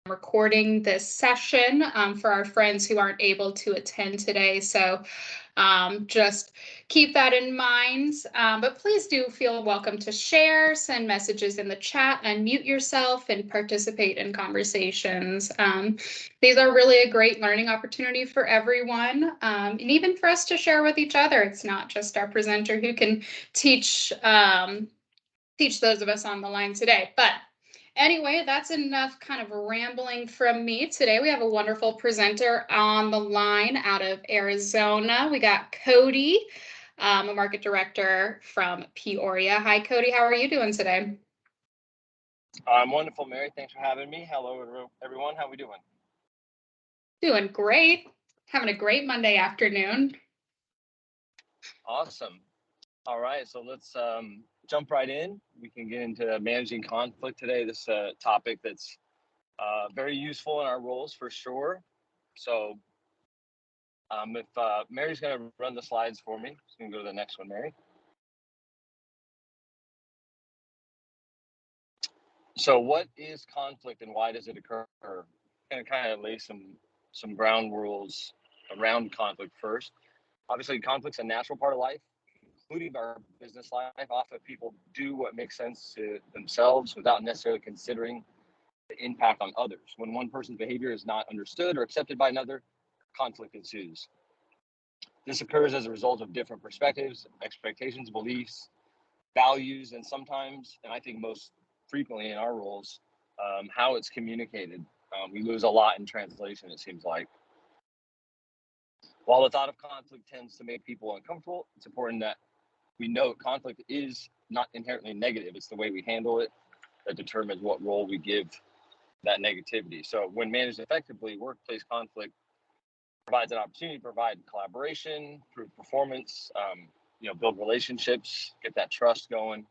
recording this session for our friends who aren't able to attend today. So just keep that in mind. But please do feel welcome to share, send messages in the chat, unmute yourself, and participate in conversations. These are really a great learning opportunity for everyone, and even for us to share with each other. It's not just our presenter who can teach teach those of us on the line today. But anyway, that's enough kind of rambling from me. Today we have a wonderful presenter on the line out of Arizona. We got Cody, a market director from Peoria. Hi, Cody. How are you doing today? I'm wonderful, Mary. Thanks for having me. Hello, everyone. How are we doing? Doing great. Having a great Monday afternoon. Awesome. All right, so let's jump right in. We can get into managing conflict today. This topic that's very useful in our roles for sure. So if Mary's going to run the slides for me, so we can go to the next one, Mary. So what is conflict and why does it occur? Going to kind of lay some ground rules around conflict first. Obviously, conflict's a natural part of life, including our business life. Often people do what makes sense to themselves without necessarily considering the impact on others. When one person's behavior is not understood or accepted by another, conflict ensues. This occurs as a result of different perspectives, expectations, beliefs, values, and sometimes, and I think most frequently in our roles, how it's communicated. We lose a lot in translation, it seems like. While the thought of conflict tends to make people uncomfortable, it's important that we note conflict is not inherently negative. It's the way we handle it that determines what role we give that negativity. So when managed effectively, workplace conflict provides an opportunity to provide collaboration, improve performance, build relationships, get that trust going.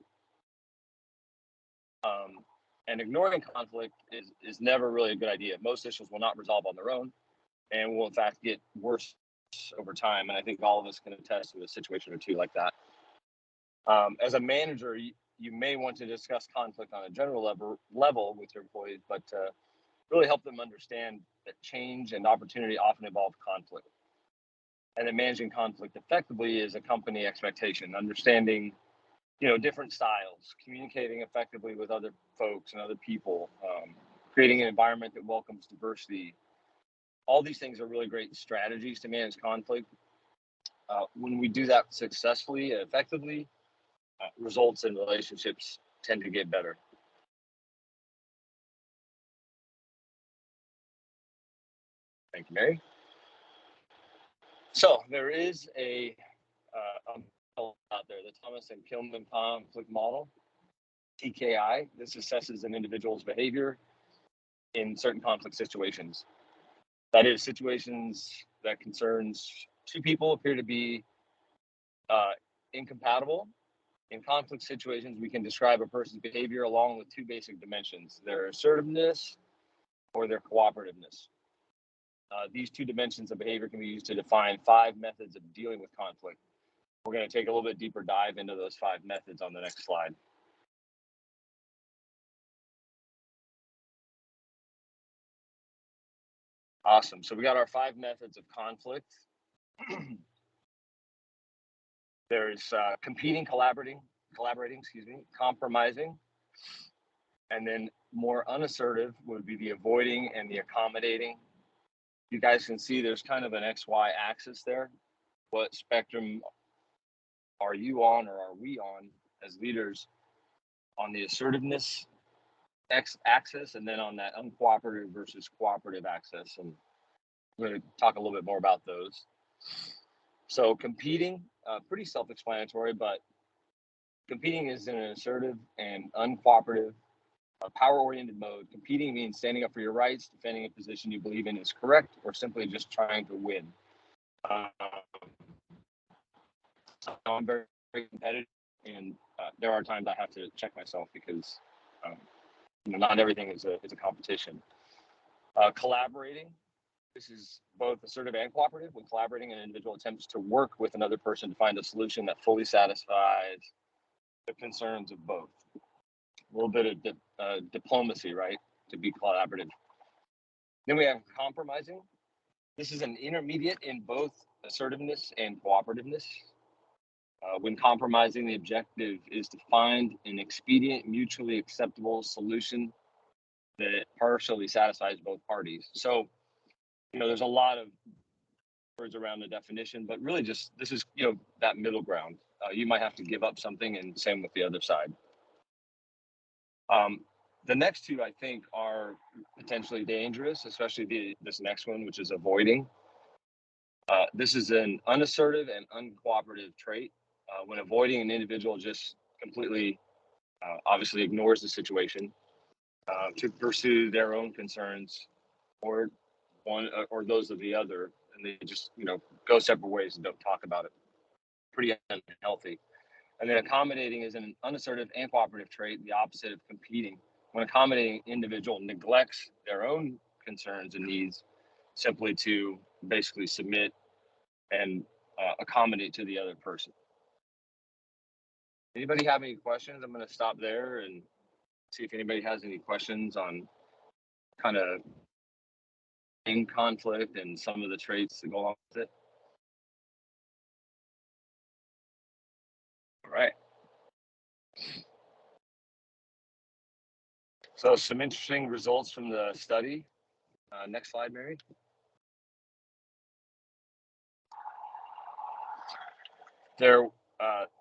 And ignoring conflict is never really a good idea. Most issues will not resolve on their own and will in fact get worse over time. And I think all of us can attest to a situation or two like that. As a manager, you may want to discuss conflict on a general level with your employees, but really help them understand that change and opportunity often involve conflict. And that managing conflict effectively is a company expectation, understanding, different styles, communicating effectively with other folks and other people, creating an environment that welcomes diversity. All these things are really great strategies to manage conflict. When we do that successfully and effectively, results in relationships tend to get better. Thank you, Mary. So there is a model out there, the Thomas and Kilmann conflict model, TKI. This assesses an individual's behavior in certain conflict situations. That is, situations that concerns two people appear to be incompatible. In conflict situations, we can describe a person's behavior along with two basic dimensions, their assertiveness or their cooperativeness. These two dimensions of behavior can be used to define 5 methods of dealing with conflict. We're going to take a little bit deeper dive into those 5 methods on the next slide. Awesome. So we got our 5 methods of conflict. There's competing, collaborating, compromising, and then more unassertive would be the avoiding and the accommodating. You guys can see there's kind of an XY axis there. What spectrum are you on, or are we on as leaders, on the assertiveness X-axis, and then on that uncooperative versus cooperative axis? And we're going to talk a little bit more about those. So competing, pretty self-explanatory, but competing is in an assertive and uncooperative, power-oriented mode. Competing means standing up for your rights, defending a position you believe in is correct, or simply just trying to win. I'm very, very competitive, and there are times I have to check myself because not everything is a competition. Collaborating. This is both assertive and cooperative. When collaborating, an individual attempts to work with another person to find a solution that fully satisfies the concerns of both. A little bit of diplomacy, right, to be collaborative. Then we have compromising. This is an intermediate in both assertiveness and cooperativeness. When compromising, the objective is to find an expedient, mutually acceptable solution that partially satisfies both parties. So, there's a lot of words around the definition, but really just this is, that middle ground. You might have to give up something, and same with the other side. The next two, I think, are potentially dangerous, especially this next one, which is avoiding. This is an unassertive and uncooperative trait. When avoiding, an individual just completely, obviously ignores the situation to pursue their own concerns or one or those of the other, and they just, go separate ways and don't talk about it. Pretty unhealthy. And then accommodating is an unassertive and cooperative trait, the opposite of competing. When accommodating individual neglects their own concerns and needs simply to basically submit and accommodate to the other person. Anybody have any questions? I'm going to stop there and see if anybody has any questions on kind of in conflict and some of the traits that go along with it. All right. So some interesting results from the study. Next slide, Mary. There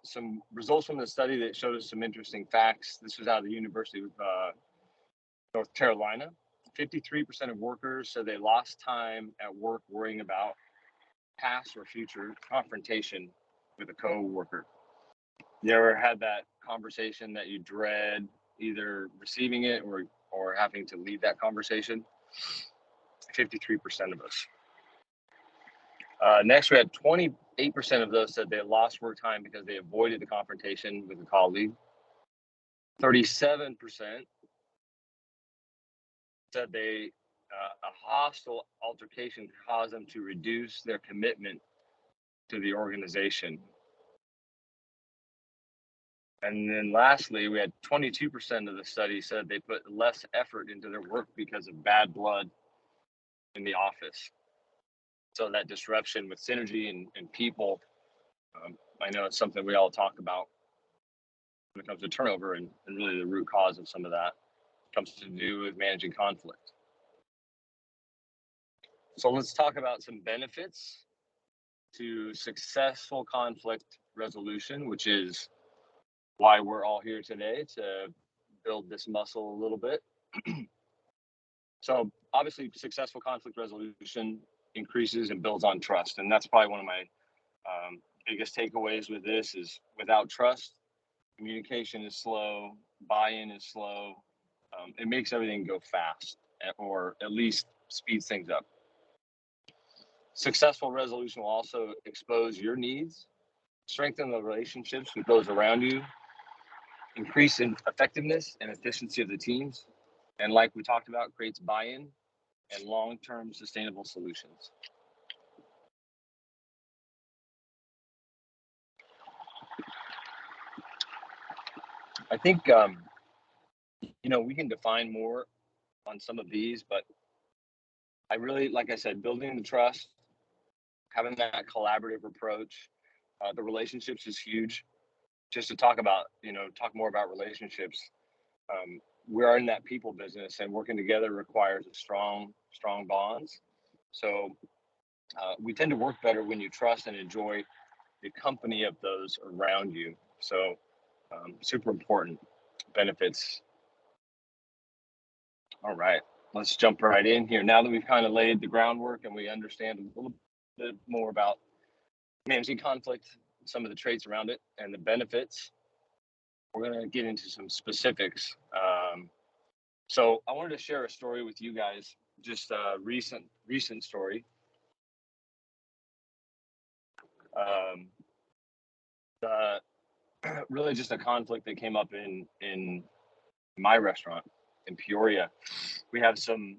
some results from the study that showed us some interesting facts. This was out of the University of North Carolina. 53% of workers said they lost time at work worrying about past or future confrontation with a co-worker. You ever had that conversation that you dread either receiving it or having to lead that conversation? 53% of us. Next, we had 28% of those said they lost work time because they avoided the confrontation with a colleague. 37% said a hostile altercation caused them to reduce their commitment to the organization. And then lastly, we had 22% of the study said they put less effort into their work because of bad blood in the office. So that disruption with synergy and people, I know it's something we all talk about when it comes to turnover, and really the root cause of some of that comes to do with managing conflict. So let's talk about some benefits to successful conflict resolution, which is why we're all here today, to build this muscle a little bit. So obviously successful conflict resolution increases and builds on trust. And that's probably one of my biggest takeaways with this is without trust, communication is slow, buy-in is slow. It makes everything go fast, or at least speeds things up. Successful resolution will also expose your needs, strengthen the relationships with those around you, increase in effectiveness and efficiency of the teams, and like we talked about, creates buy-in and long-term sustainable solutions. I think, we can define more on some of these, but I really, like I said, building the trust, having that collaborative approach, the relationships is huge. Just to talk more about relationships. We are in that people business, and working together requires a strong bonds. So we tend to work better when you trust and enjoy the company of those around you. So super important benefits. All right, let's jump right in here. Now that we've kind of laid the groundwork and we understand a little bit more about managing conflict, some of the traits around it, and the benefits, we're going to get into some specifics. So I wanted to share a story with you guys, just a recent story. Really just a conflict that came up in my restaurant in Peoria. We have some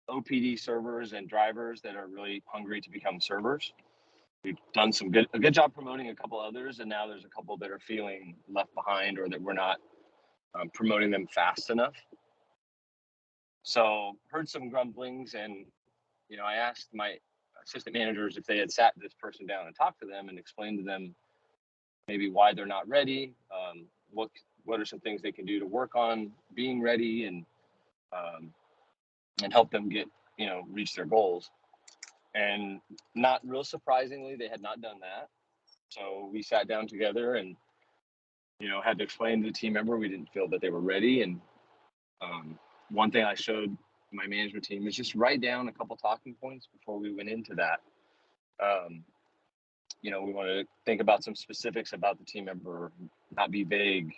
OPD servers and drivers that are really hungry to become servers. We've done a good job promoting a couple others, and now there's a couple that are feeling left behind or that we're not promoting them fast enough. So heard some grumblings, and I asked my assistant managers if they had sat this person down and talked to them and explained to them maybe why they're not ready, what are some things they can do to work on being ready, and help them get reach their goals. And not real surprisingly, they had not done that. So we sat down together and had to explain to the team member we didn't feel that they were ready. And one thing I showed my management team is just write down a couple talking points before we went into that. We wanted to think about some specifics about the team member, not be vague,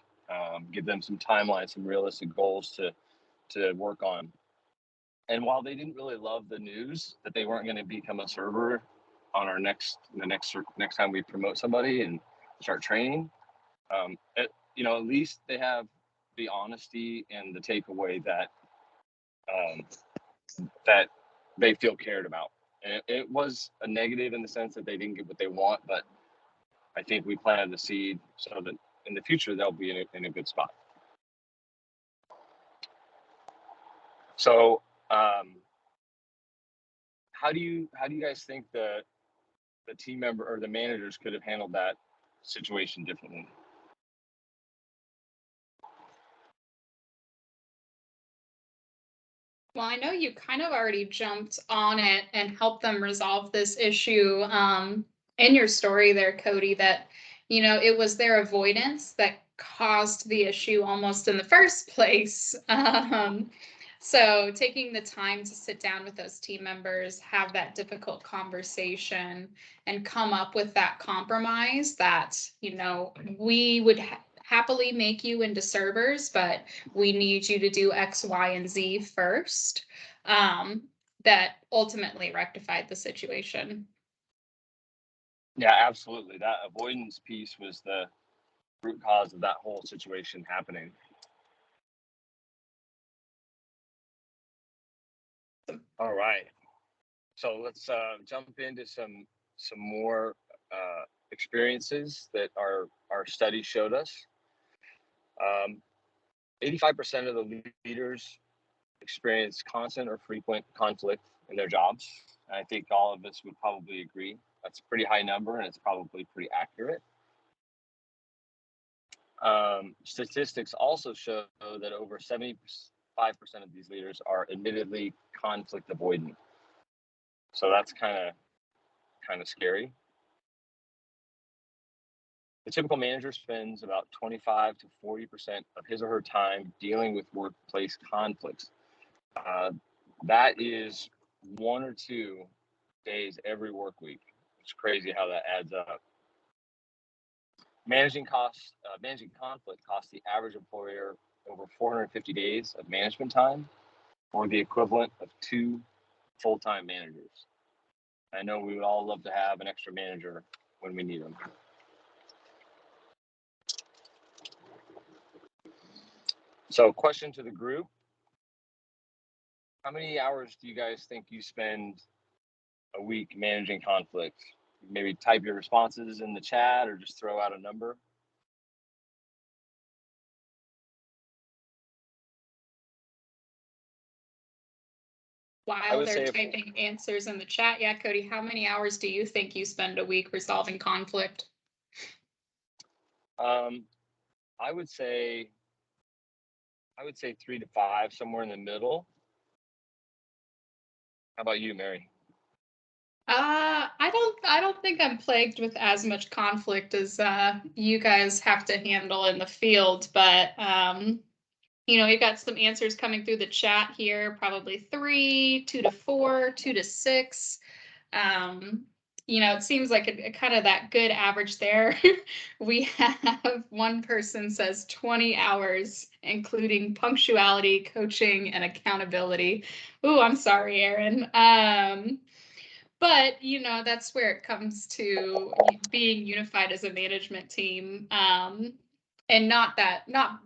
give them some timelines, some realistic goals to work on. And while they didn't really love the news that they weren't going to become a server on our next time we promote somebody and start training, at least they have the honesty and the takeaway that that they feel cared about. And it was a negative in the sense that they didn't get what they want, but I think we planted the seed so that in the future they'll be in a good spot. So, how do you guys think the team member or the managers could have handled that situation differently? Well, I know you kind of already jumped on it and helped them resolve this issue in your story there, Cody, that, it was their avoidance that caused the issue almost in the first place. So taking the time to sit down with those team members, have that difficult conversation, and come up with that compromise that, we would happily make you into servers, but we need you to do X, Y, and Z first. That ultimately rectified the situation. Yeah, absolutely. That avoidance piece was the root cause of that whole situation happening. All right. So let's jump into some more experiences that our study showed us. 85% of the leaders experience constant or frequent conflict in their jobs. And I think all of us would probably agree. That's a pretty high number, and it's probably pretty accurate. Statistics also show that over 75% of these leaders are admittedly conflict avoidant. So that's kind of scary. The typical manager spends about 25 to 40% of his or her time dealing with workplace conflicts. That is 1 or 2 days every work week. It's crazy how that adds up. Managing conflict costs the average employer over 450 days of management time, or the equivalent of 2 full-time managers. I know we would all love to have an extra manager when we need them. So, question to the group: how many hours do you guys think you spend a week managing conflict? Maybe type your responses in the chat or just throw out a number. While they're typing answers in the chat, yeah, Cody, how many hours do you think you spend a week resolving conflict? I would say 3 to 5, somewhere in the middle. How about you, Mary? I don't think I'm plagued with as much conflict as you guys have to handle in the field, but we've got some answers coming through the chat here, probably 3, 2 to 4, 2 to 6. It seems like a kind of that good average there. We have one person says 20 hours, including punctuality, coaching, and accountability. Ooh, I'm sorry, Aaron. But that's where it comes to being unified as a management team. And not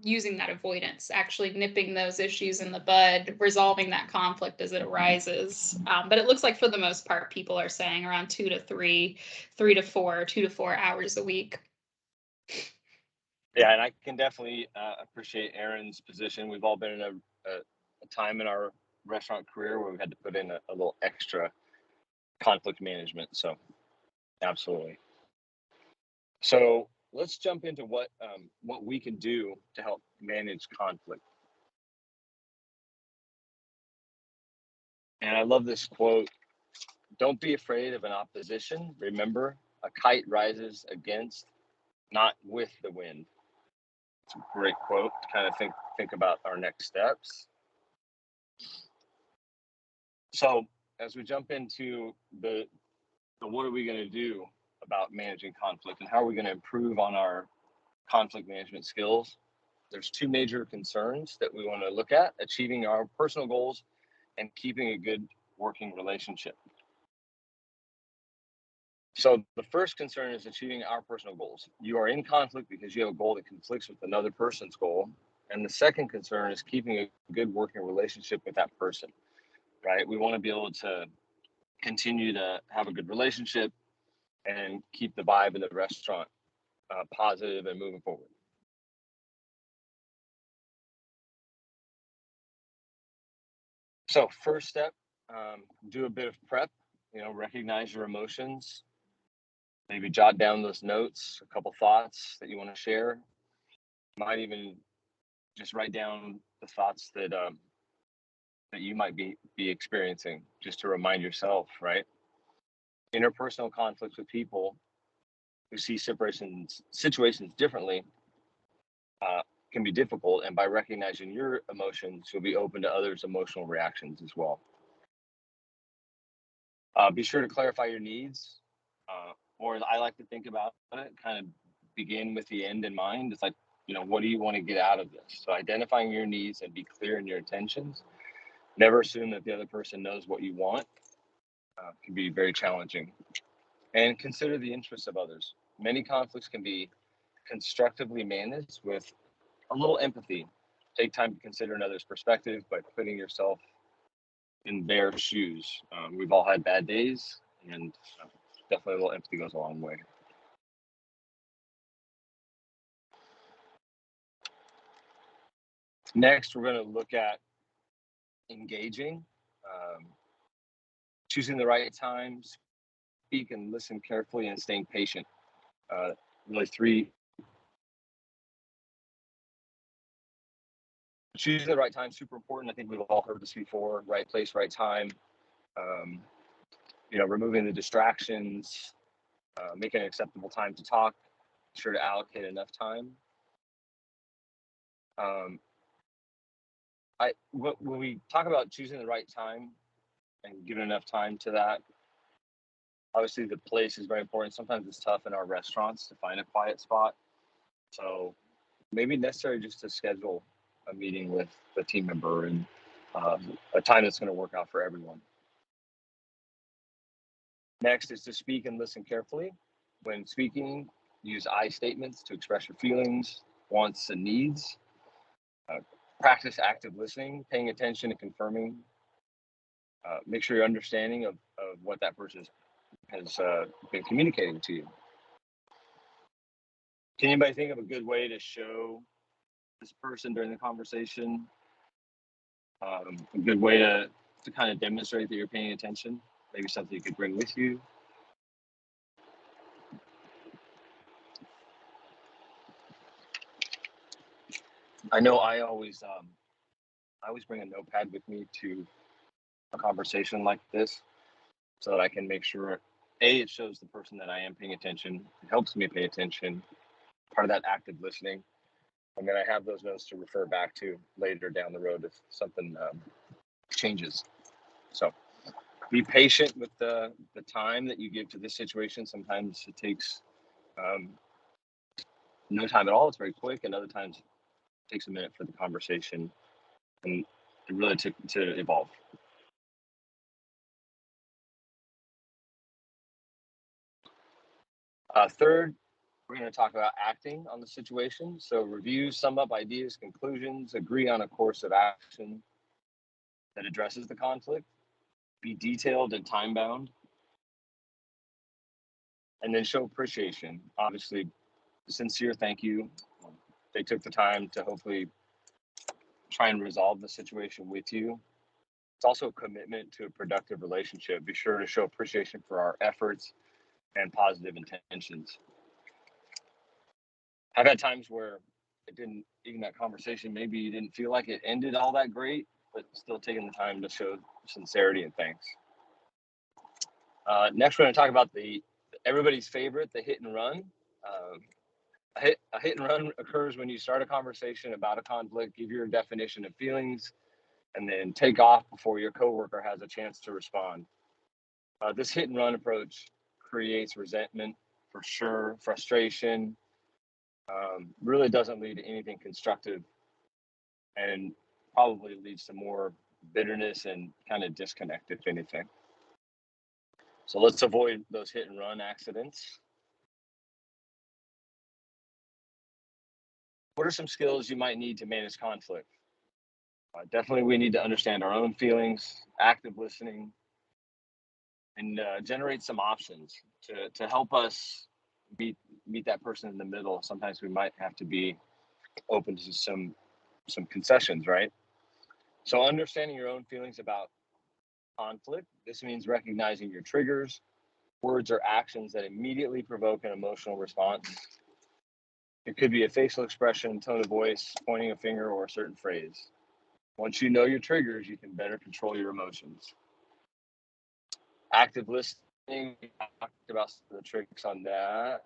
using that avoidance, actually nipping those issues in the bud, resolving that conflict as it arises. But it looks like for the most part, people are saying around 2 to 3, 3 to 4, 2 to 4 hours a week. Yeah, and I can definitely appreciate Aaron's position. We've all been in a time in our restaurant career where we had to put in a little extra conflict management. So absolutely. So let's jump into what we can do to help manage conflict. And I love this quote: "Don't be afraid of an opposition. Remember, a kite rises against, not with the wind." It's a great quote to kind of think about our next steps. So as we jump into the what are we going to do about managing conflict and how are we going to improve on our conflict management skills, there's two major concerns that we want to look at: achieving our personal goals and keeping a good working relationship. So the first concern is achieving our personal goals. You are in conflict because you have a goal that conflicts with another person's goal. And the second concern is keeping a good working relationship with that person, right? We want to be able to continue to have a good relationship and keep the vibe in the restaurant positive and moving forward. So first step, do a bit of prep, recognize your emotions, maybe jot down those notes, a couple thoughts that you want to share. Might even just write down the thoughts that you might be experiencing, just to remind yourself, right? Interpersonal conflicts with people who see situations differently can be difficult, and by recognizing your emotions, you'll be open to others' emotional reactions as well. Be sure to clarify your needs, or as I like to think about it, kind of begin with the end in mind. It's like, what do you want to get out of this? So identifying your needs and be clear in your intentions. Never assume that the other person knows what you want. Can be very challenging. And consider the interests of others. Many conflicts can be constructively managed with a little empathy. Take time to consider another's perspective by putting yourself in their shoes. We've all had bad days, and definitely a little empathy goes a long way. Next, we're going to look at engaging, choosing the right time, speak and listen carefully, and staying patient. Really three. Choosing the right time, super important. I think we've all heard this before: right place, right time. Removing the distractions, making an acceptable time to talk. Be sure to allocate enough time. When we talk about choosing the right time and giving enough time to that, obviously the place is very important. Sometimes it's tough in our restaurants to find a quiet spot. So maybe necessary just to schedule a meeting with the team member and a time that's going to work out for everyone. Next is to speak and listen carefully. When speaking, use I statements to express your feelings, wants, and needs. Practice active listening, paying attention and confirming. Make sure you're understanding of what that person has been communicating to you. Can anybody think of a good way to show this person during the conversation? A good way to kind of demonstrate that you're paying attention? Maybe something you could bring with you. I know I always bring a notepad with me to a conversation like this so that I can make sure, it shows the person that I am paying attention. It helps me pay attention, part of that active listening. And then I have those notes to refer back to later down the road if something changes. So be patient with the time that you give to this situation. Sometimes it takes no time at all. It's very quick, and other times it takes a minute for the conversation and really to evolve. Third, we're going to talk about acting on the situation. So review, sum up ideas, conclusions, agree on a course of action that addresses the conflict, be detailed and time bound, and then show appreciation. Obviously, sincere thank you. They took the time to hopefully try and resolve the situation with you. It's also a commitment to a productive relationship. Be sure to show appreciation for our efforts and positive intentions. I've had times where it didn't, even that conversation, maybe you didn't feel like it ended all that great, but still taking the time to show sincerity and thanks. Next, we're going to talk about everybody's favorite, the hit and run. A hit and run occurs when you start a conversation about a conflict, give your definition of feelings, and then take off before your coworker has a chance to respond. This hit and run approach creates resentment, for sure, frustration, really doesn't lead to anything constructive, and probably leads to more bitterness and kind of disconnect, if anything. So let's avoid those hit and run accidents. What are some skills you might need to manage conflict? Definitely, we need to understand our own feelings, active listening, and generate some options to help us meet that person in the middle. Sometimes we might have to be open to some concessions, right? So understanding your own feelings about conflict, this means recognizing your triggers, words or actions that immediately provoke an emotional response. It could be a facial expression, tone of voice, pointing a finger, or a certain phrase. Once you know your triggers, you can better control your emotions. Active listening, we talked about the tricks on that.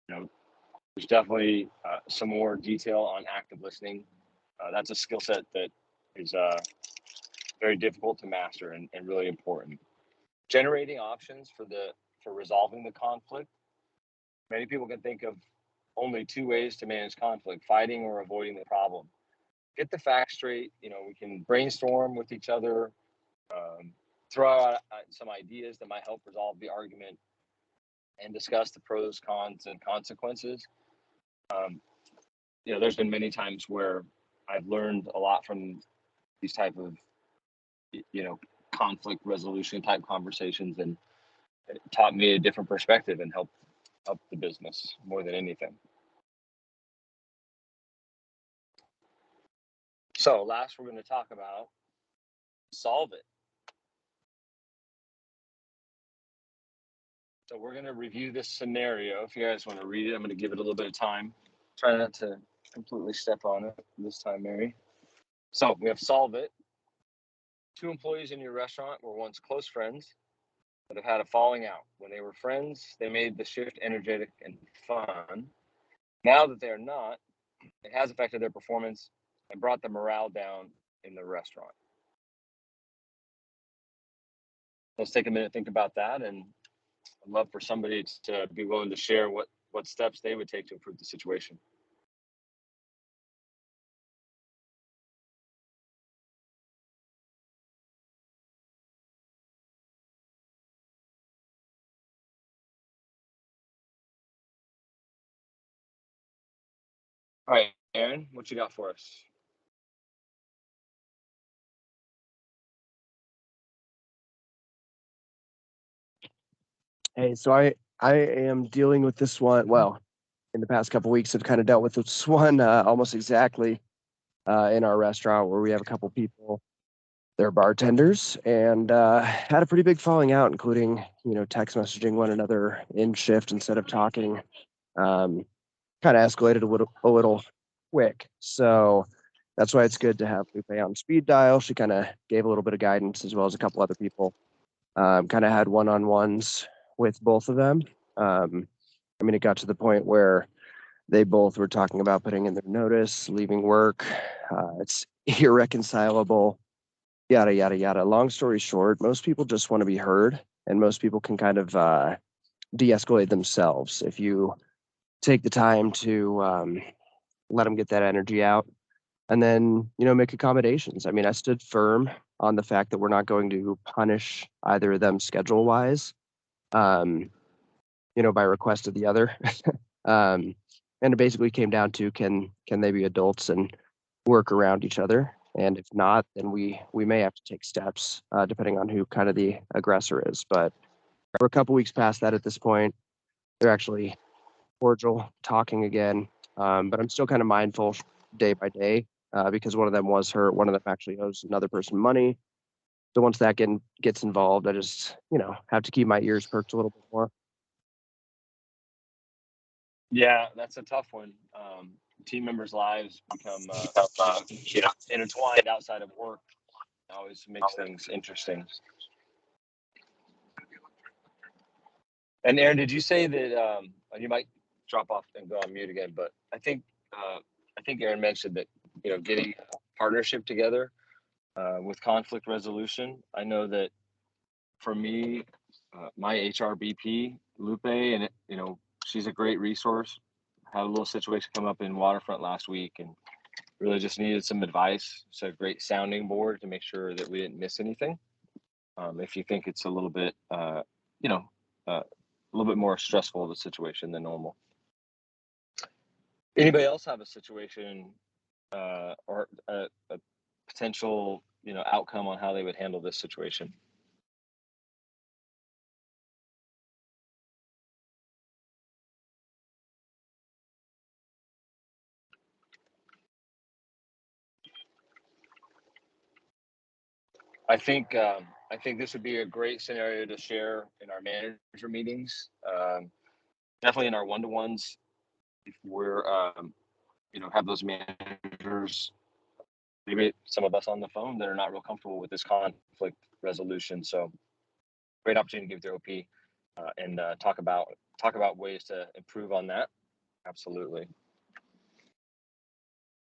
There's definitely some more detail on active listening. That's a skill set that is very difficult to master and really important. Generating options for resolving the conflict. Many people can think of only two ways to manage conflict: fighting or avoiding the problem. Get the facts straight. We can brainstorm with each other, throw out some ideas that might help resolve the argument, and discuss the pros, cons, and consequences. There's been many times where I've learned a lot from these type of, conflict resolution type conversations, and it taught me a different perspective and helped the business more than anything. So last, we're going to talk about solve it. So we're going to review this scenario. If you guys want to read it, I'm going to give it a little bit of time. Try not to completely step on it this time, Mary. So we have solve it. Two employees in your restaurant were once close friends, but have had a falling out. When they were friends, they made the shift energetic and fun. Now that they are not, it has affected their performance and brought the morale down in the restaurant. Let's take a minute, think about that, and I'd love for somebody to be willing to share what steps they would take to improve the situation. All right, Aaron, what you got for us? Hey, so I am dealing with this one. Well, in the past couple of weeks, I've kind of dealt with this one almost exactly in our restaurant where we have a couple people. They're bartenders and had a pretty big falling out, including text messaging one another in shift instead of talking. Kind of escalated a little quick, so that's why it's good to have Lupe on speed dial. She kind of gave a little bit of guidance as well as a couple other people. Kind of had one-on-ones with both of them. It got to the point where they both were talking about putting in their notice, leaving work. It's irreconcilable, yada, yada, yada. Long story short, most people just want to be heard, and most people can kind of de-escalate themselves if you take the time to let them get that energy out and then, make accommodations. I stood firm on the fact that we're not going to punish either of them schedule-wise, by request of the other. And it basically came down to can they be adults and work around each other? And if not, then we may have to take steps depending on who kind of the aggressor is. But we're a couple weeks past that at this point. They're actually cordial, talking again. But I'm still kind of mindful day by day because one of them was hurt. One of them actually owes another person money. So once that gets involved, I just, have to keep my ears perked a little bit more. Yeah, that's a tough one. Team members' lives become intertwined outside of work. It always makes things interesting. And Aaron, did you say that you might drop off and go on mute again? But I think Aaron mentioned that getting a partnership together with conflict resolution. I know that for me, my HRBP Lupe, and she's a great resource. Had a little situation come up in Waterfront last week, and really just needed some advice. It's a great sounding board to make sure that we didn't miss anything. If you think it's a little bit, a little bit more stressful of a situation than normal. Anybody else have a situation or a potential, outcome on how they would handle this situation? I think this would be a great scenario to share in our manager meetings. Definitely in our one-to-ones, if we're have those managers, maybe some of us on the phone that are not real comfortable with this conflict resolution. So great opportunity to give their OP and talk about ways to improve on that. Absolutely.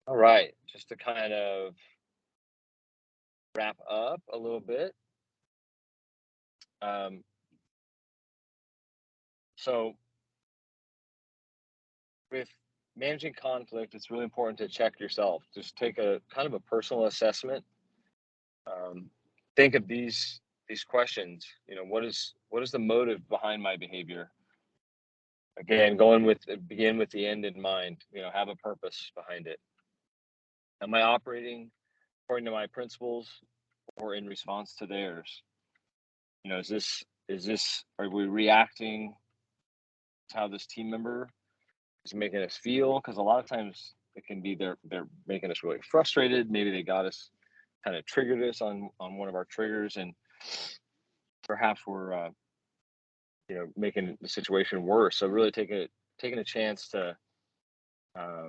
All right, just to kind of wrap up a little bit. So with managing conflict, it's really important to check yourself. Just take a kind of a personal assessment. Think of these questions. What is the motive behind my behavior? Again, begin with the end in mind. Have a purpose behind it. Am I operating according to my principles or in response to theirs? Are we reacting to how this team member is making us feel? Because a lot of times it can be they're making us really frustrated. Maybe they got us, kind of triggered us on one of our triggers, and perhaps we're making the situation worse. So really taking a chance to a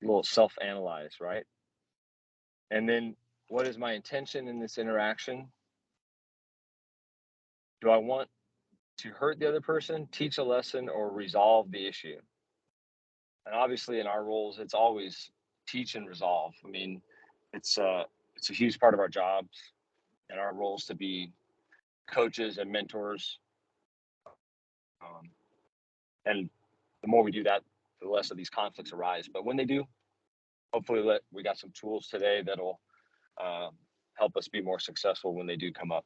little self-analyze, right? And then, what is my intention in this interaction? Do I want to hurt the other person, teach a lesson, or resolve the issue? And obviously in our roles, it's always teach and resolve. I mean, it's a huge part of our jobs and our roles to be coaches and mentors. And the more we do that, the less of these conflicts arise. But when they do, hopefully we got some tools today that'll help us be more successful when they do come up.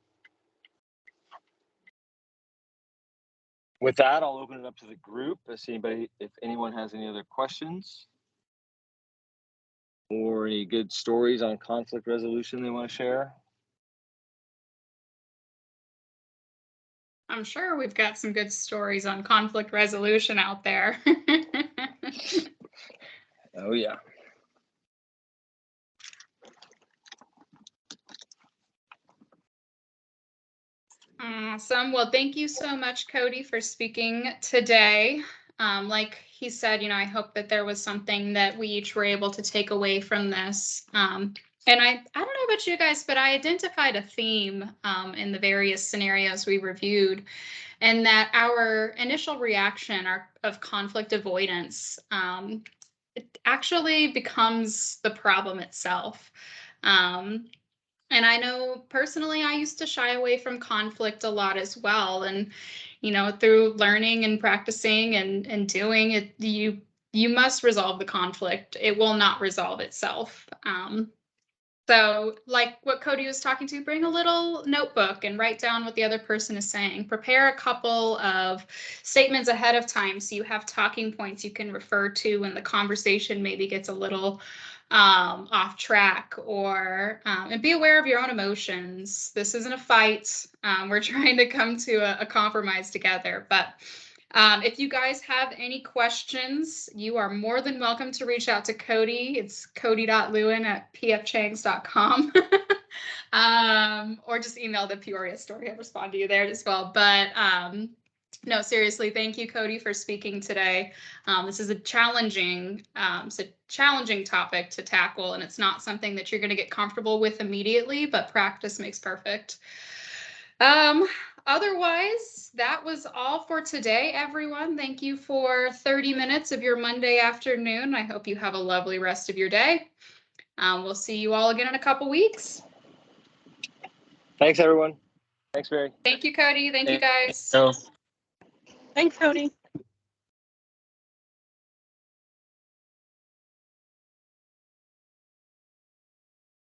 With that, I'll open it up to the group. If anyone has any other questions or any good stories on conflict resolution they want to share. I'm sure we've got some good stories on conflict resolution out there. Oh, yeah. Awesome. Well, thank you so much, Cody, for speaking today. Like he said, I hope that there was something that we each were able to take away from this. And I don't know about you guys, but I identified a theme in the various scenarios we reviewed, and that our initial reaction of conflict avoidance it actually becomes the problem itself. And I know personally, I used to shy away from conflict a lot as well. And, through learning and practicing and doing it, you must resolve the conflict. It will not resolve itself. So like what Cody was talking to, bring a little notebook and write down what the other person is saying. Prepare a couple of statements ahead of time so you have talking points you can refer to when the conversation maybe gets a little off track, or and be aware of your own emotions. This isn't a fight. We're trying to come to a compromise together, but If you guys have any questions, you are more than welcome to reach out to Cody. It's cody.lewin@pfchangs.com. Or just email the Peoria store. He'll respond to you there as well. But no, seriously, thank you, Cody, for speaking today. This is a challenging topic to tackle, and it's not something that you're going to get comfortable with immediately, but practice makes perfect. Otherwise, that was all for today, everyone. Thank you for 30 minutes of your Monday afternoon. I hope you have a lovely rest of your day. We'll see you all again in a couple weeks. Thanks, everyone. Thanks, Mary. Thank you, Cody. Thank you, guys. So. Thanks, Cody.